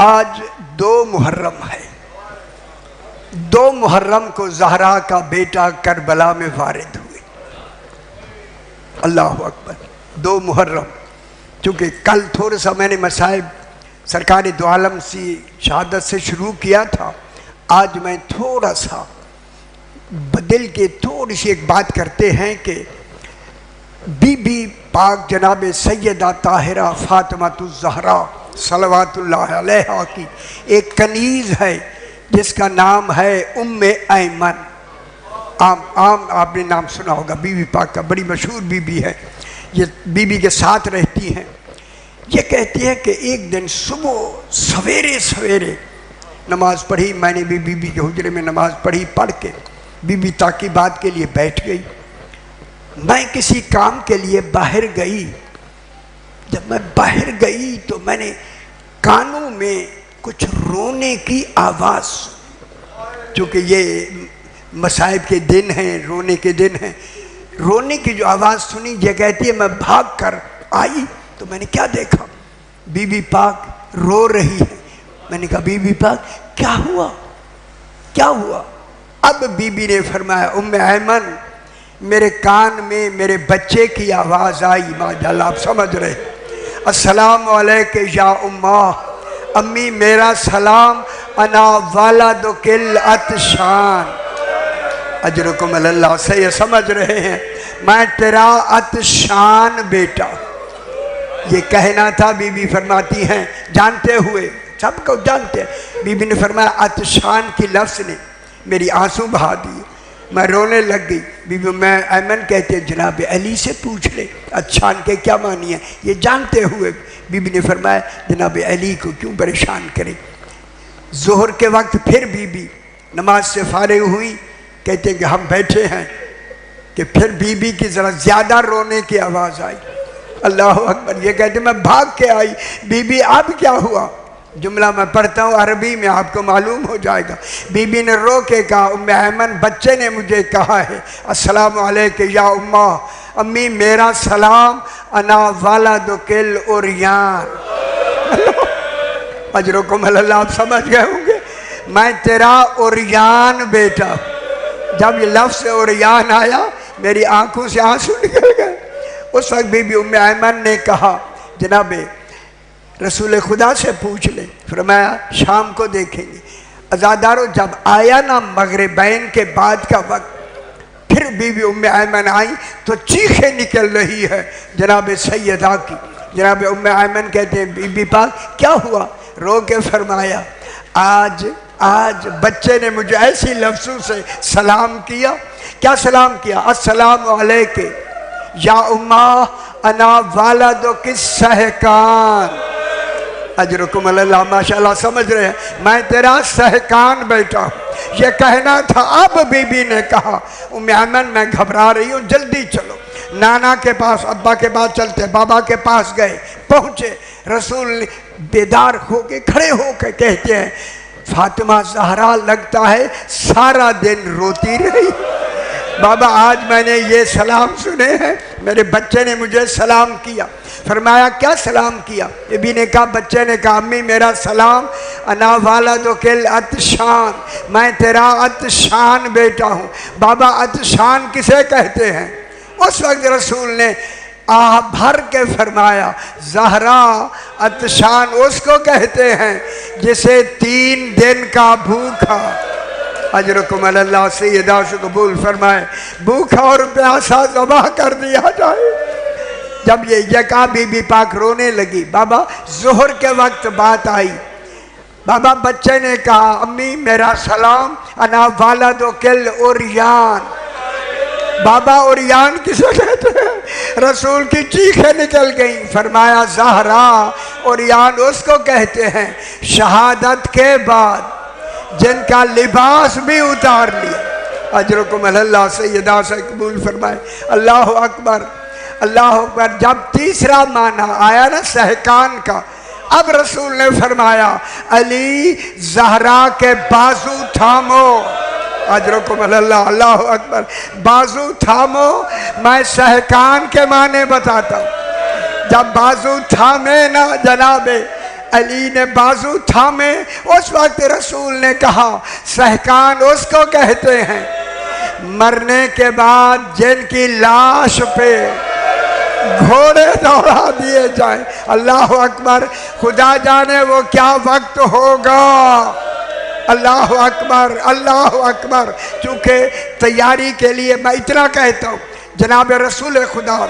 آج 2 محرم ہے. 2 محرم کو زہرا کا بیٹا کربلا میں وارد ہوئے. اللہ اکبر. 2 محرم. چونکہ کل تھوڑا سا میں نے مصائب سرکار دو عالم سی شہادت سے شروع کیا تھا، آج میں تھوڑا سا بدل کے تھوڑی سی ایک بات کرتے ہیں کہ بی بی پاک جناب سیدہ طاہرہ فاطمہ الزہرا صلوات اللہ علیہا کی ایک کنیز ہے جس کا نام ہے ام ایمن. عام آپ نے نام سنا ہوگا بی بی پاک کا، بڑی مشہور بی بی ہے. یہ بی بی کے ساتھ رہتی ہیں. یہ کہتی ہے کہ ایک دن صبح سویرے سویرے نماز پڑھی میں نے بھی بی بی کے حجرے میں نماز پڑھی. پڑھ کے بی بی تعقیبات کے لیے بیٹھ گئی. میں کسی کام کے لیے باہر گئی. جب میں باہر گئی تو میں نے کانوں میں کچھ رونے کی آواز سنی. چونکہ یہ مصائب کے دن ہیں، رونے کے دن ہیں. رونے کی جو آواز سنی، یہ کہتی ہے میں بھاگ کر آئی تو میں نے کیا دیکھا، بی بی پاک رو رہی ہے. میں نے کہا بی بی پاک کیا ہوا کیا ہوا؟ اب بی بی نے فرمایا ام ایمن میرے کان میں میرے بچے کی آواز آئی. ماشاءاللہ آپ سمجھ رہے. السلام علیکم یا اماں، امی میرا سلام، انا والدک العطشان. اجرکم اللہ سے یہ سمجھ رہے ہیں میں تیرا عطشان بیٹا. یہ کہنا تھا. بی بی فرماتی ہیں جانتے ہوئے، سب کو جانتے ہیں، بی بی نے فرمایا عطشان کی لفظ نے میری آنسو بہا دی. میں رونے لگ گئی. بی بی میں ایمن کہتے ہیں جناب علی سے پوچھ لے عطشان کے کیا معنی ہے. یہ جانتے ہوئے بی بی نے فرمایا جناب علی کو کیوں پریشان کرے. ظہر کے وقت پھر بی بی نماز سے فارغ ہوئی. کہتے ہیں کہ ہم بیٹھے ہیں کہ پھر بی بی کی ذرا زیادہ رونے کی آواز آئی. اللہ اکبر. یہ کہتے ہیں میں بھاگ کے آئی. بی بی اب کیا ہوا؟ جملہ میں پڑھتا ہوں عربی میں، آپ کو معلوم ہو جائے گا. بی بی نے رو کے کہا ام ایمن بچے نے مجھے کہا ہے السلام علیکم یا اماں، امی میرا سلام، انا والدک العریان. اجرکم اللہ. آپ سمجھ گئے ہوں گے میں تیرا عریان بیٹا. جب یہ لفظ عریان آیا میری آنکھوں سے آنسو نکل گئے. اس وقت بی بی ام ایمن نے کہا جناب رسول خدا سے پوچھ لے. فرمایا شام کو دیکھیں گے. عزادارو جب آیا نا مغربین کے بعد کا وقت، پھر بی بی ام ایمن آئی تو چیخیں نکل رہی ہے جناب سیدہ کی. جناب ام ایمن کہتے ہیں بی بی پاک کیا ہوا؟ رو کے فرمایا آج بچے نے مجھے ایسی لفظوں سے سلام کیا. کیا سلام کیا؟ السلام علیکم یا اماں، انا والدک السحقان. اجرکم اللہ. ماشاءاللہ سمجھ رہے ہیں میں تیرا سحقان بیٹا ہوں. یہ کہنا تھا. اب بی بی نے کہا ام ایمن میں گھبرا رہی ہوں، جلدی چلو نانا کے پاس، ابا کے پاس چلتے. بابا کے پاس گئے. پہنچے رسول بیدار ہو کے کھڑے ہو کے کہتے ہیں فاطمہ زہرا لگتا ہے سارا دن روتی رہی. بابا آج میں نے یہ سلام سنے ہیں، میرے بچے نے مجھے سلام کیا. فرمایا کیا سلام کیا؟ بی بی نے کہا بچے نے کہا امی میرا سلام، انا والدک العطشان، میں تیرا عطشان بیٹا ہوں. بابا عطشان کسے کہتے ہیں؟ اس وقت رسول نے آہ بھر کے فرمایا زہرا عطشان اس کو کہتے ہیں جسے 3 دن کا بھوکا. اجرکم اللہ. سیدہ سے قبول فرمائے بھوکا اور پیاسا ذبح کر دیا جائے. جب یہ کہا بی بی پاک رونے لگی. بابا ظہر کے وقت بات آئی. بابا بچے نے کہا امی میرا سلام، انا والدک العریان. بابا عریان کسے کہتے ہیں؟ رسول کی چیخیں نکل گئیں. فرمایا زہرا عریان اس کو کہتے ہیں شہادت کے بعد جن کا لباس بھی اتار لیا. اجرکم اللہ. سیدہ سے قبول فرمائے. اللہ اکبر اللہ اکبر. جب تیسرا معنی آیا نا سحقان کا، اب رسول نے فرمایا علی زہرا کے بازو تھامو. اجرکم اللہ. اللہ اکبر. بازو تھامو. میں سحقان کے معنی بتاتا ہوں. جب بازو تھامے نا جناب علی نے بازو تھامے، اس وقت رسول نے کہا سہکان اس کو کہتے ہیں مرنے کے بعد جن کی لاش پہ گھوڑے دوڑا دیے جائیں۔ اللہ اکبر، خدا جانے وہ کیا وقت ہوگا۔ اللہ اکبر، اللہ اکبر۔ چونکہ تیاری کے لیے میں اتنا کہتا ہوں، جناب رسول خدا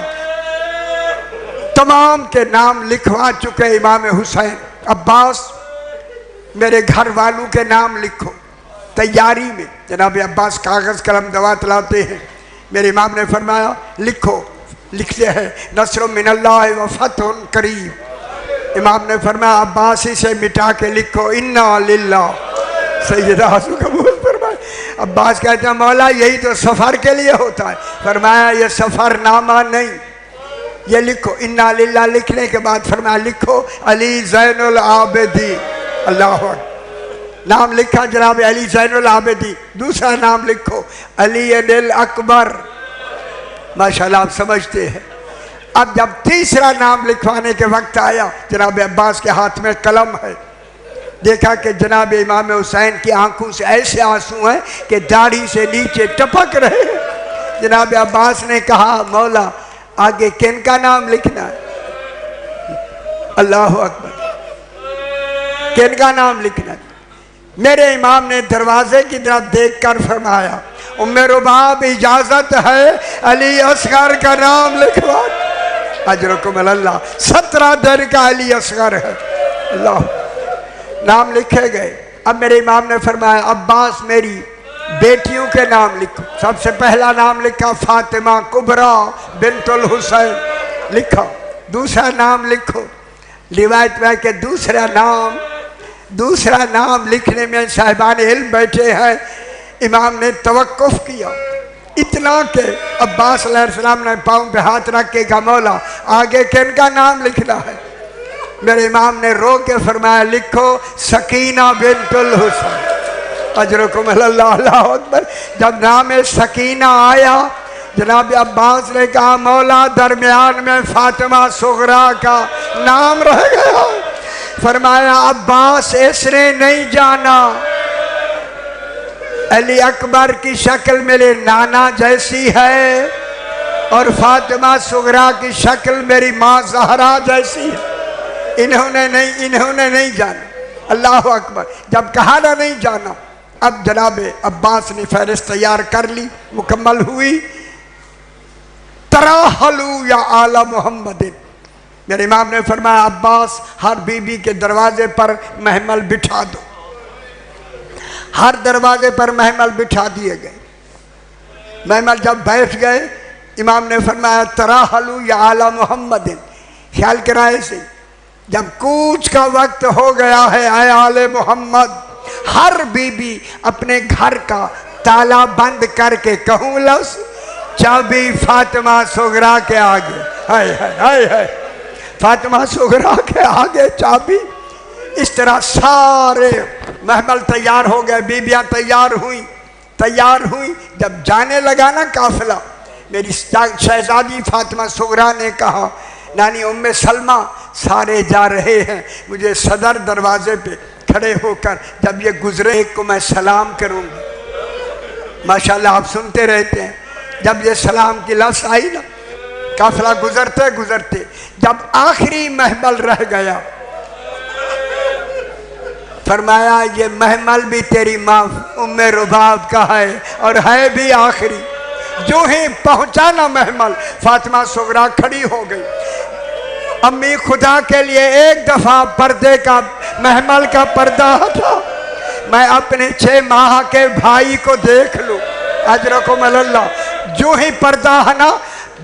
تمام کے نام لکھوا چکے۔ امام حسین، عباس، میرے گھر والوں کے نام لکھو۔ تیاری میں جناب عباس کاغذ قلم دوات لاتے ہیں، میرے امام نے فرمایا لکھو، لکھتے ہیں نصر من اللہ و فتح قریب۔ امام نے فرمایا عباس ہی سے مٹا کے لکھو انا للہ۔ سیدہ حسن قبول فرمائے۔ عباس کہتے ہیں مولا یہی تو سفر کے لیے ہوتا ہے۔ فرمایا یہ سفر نامہ نہیں، یہ لکھو انا للہ۔ لکھنے کے بعد فرمایا لکھو علی زین العابدین۔ اللہ اکبر، نام لکھا جناب علی زین العابدین۔ دوسرا نام لکھو علی الاکبر۔ ماشاءاللہ آپ سمجھتے ہیں۔ اب جب تیسرا نام لکھوانے کے وقت آیا، جناب عباس کے ہاتھ میں قلم ہے، دیکھا کہ جناب امام حسین کی آنکھوں سے ایسے آنسو ہیں کہ داڑھی سے نیچے ٹپک رہے ہیں۔ جناب عباس نے کہا مولا آگے کن کا نام لکھنا ہے؟ اللہ اکبر، کن کا نام لکھنا ہے؟ میرے امام نے دروازے کی طرف دیکھ کر فرمایا ام رباب اجازت ہے علی اصغر کا نام لکھوا۔ اجرکم اللہ، 17 دن کا علی اصغر ہے۔ اللہ، نام لکھے گئے۔ اب میرے امام نے فرمایا عباس میری بیٹیوں کے نام لکھو۔ سب سے پہلا نام لکھا فاطمہ کبریٰ بنت الحسین، لکھا۔ دوسرا نام لکھو، روایت میں کہ دوسرا نام لکھنے میں صاحبان علم بیٹھے ہیں، امام نے توقف کیا اتنا کہ عباس علیہ السلام نے پاؤں پہ ہاتھ رکھ کے کہا مولا آگے کن کا نام لکھنا ہے؟ میرے امام نے رو کے فرمایا لکھو سکینہ بنت الحسین۔ اجرکم اللہ، اللہ اکبر۔ جب نام سکینہ آیا، جناب عباس نے کہا مولا درمیان میں فاطمہ صغریٰ کا نام رہ گیا۔ فرمایا عباس اس نے نہیں جانا، علی اکبر کی شکل میرے نانا جیسی ہے اور فاطمہ صغریٰ کی شکل میری ماں زہرا جیسی ہے، انہوں نے نہیں جانا۔ اللہ اکبر۔ جب کہا نہ نہیں جانا، اب جناب عباس نے فہرست تیار کر لی، مکمل ہوئی۔ تراحلوا یا آل محمد، میرے امام نے فرمایا عباس ہر بی بی کے دروازے پر محمل بٹھا دو۔ ہر دروازے پر محمل بٹھا دیے گئے۔ محمل جب بیٹھ گئے، امام نے فرمایا تراحلوا یا آل محمد، خیال کرائے سے جب کوچ کا وقت ہو گیا ہے اے آل محمد، ہر بی بی اپنے گھر کا تالا بند کر کے کہوں لفظ چابی فاطمہ صغریٰ کے آگے، ہائے ہائے ہائے، فاطمہ صغریٰ کے آگے چابی۔ اس طرح سارے محمل تیار ہو گئے، بیبیاں تیار ہوئیں۔ جب جانے لگا نا قافلہ، میری شہزادی فاطمہ صغریٰ نے کہا نانی ام سلمہ سارے جا رہے ہیں، مجھے صدر دروازے پہ کھڑے ہو کر جب یہ گزرے ایک کو میں سلام کروں گی۔ ماشاءاللہ آپ سنتے رہتے ہیں، جب یہ سلام کی لفظ آئی نا، قافلہ گزرتے جب آخری محمل رہ گیا، فرمایا یہ محمل بھی تیری ماں ام رباب کا ہے اور ہے بھی آخری۔ جو ہی پہنچا نا محمل، فاطمہ صغریٰ کھڑی ہو گئی۔ امی خدا کے لیے ایک دفعہ پردے کا محمل کا پردہ ہٹا، میں اپنے 6 ماہ کے بھائی کو دیکھ لوں۔ اجرکم اللہ۔ جو ہی پردہ ہنا،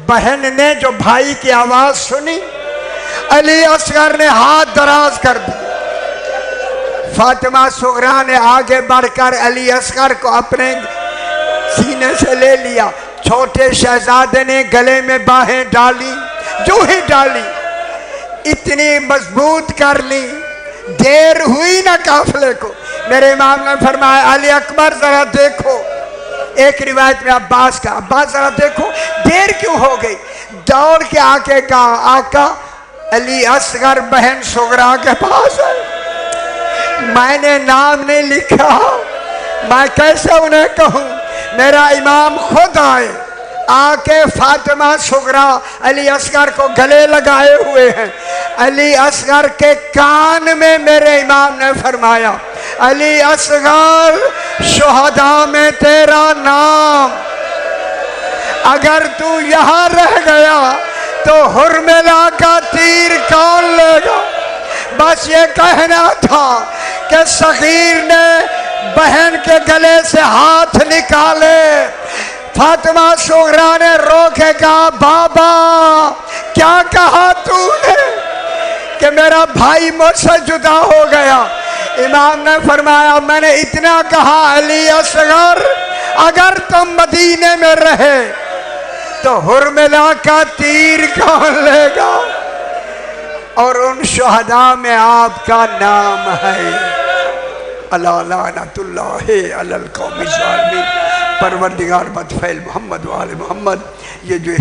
بہن نے جو بھائی کی آواز سنی، علی اصغر نے ہاتھ دراز کر دی۔ فاطمہ صغریٰ نے آگے بڑھ کر علی اصغر کو اپنے سینے سے لے لیا۔ چھوٹے شہزادے نے گلے میں باہیں ڈالی، جو ہی ڈالی اتنی مضبوط کر لی، دیر ہوئی نہ قافلے کو۔ میرے امام نے فرمایا علی اکبر ذرا دیکھو، ایک روایت میں عباس ذرا دیکھو دیر کیوں ہو گئی؟ دوڑ کے آ کے کہا آقا علی اصغر بہن صغرا کے پاس ہے، میں نے نام نہیں لکھا، میں کیسے انہیں کہوں؟ میرا امام خود آئے، آ کے فاطمہ صغرا علی اصغر کو گلے لگائے ہوئے ہیں۔ علی اصغر کے کان میں میرے امام نے فرمایا، علی اصغر شہداء میں تیرا نام، اگر تو یہاں رہ گیا تو حرملہ کا تیر کون لے گا؟ بس یہ کہنا تھا کہ صغیر نے بہن کے گلے سے ہاتھ نکالے، فاطمہ صغرا نے رو کے کہا، بابا کیا کہا تو نے کہ میرا بھائی مجھ سے جدا ہو گیا؟ امام نے فرمایا، میں نے اتنا کہا علی اصغر اگر تم مدینے میں رہے تو حرملہ کا تیر کون لے گا؟ اور ان شہداء میں آپ کا نام ہے۔ اللہ لعنت اللہ علی القوم الظالمین۔ پروردگار بدفعل محمد و آل محمد، یہ جو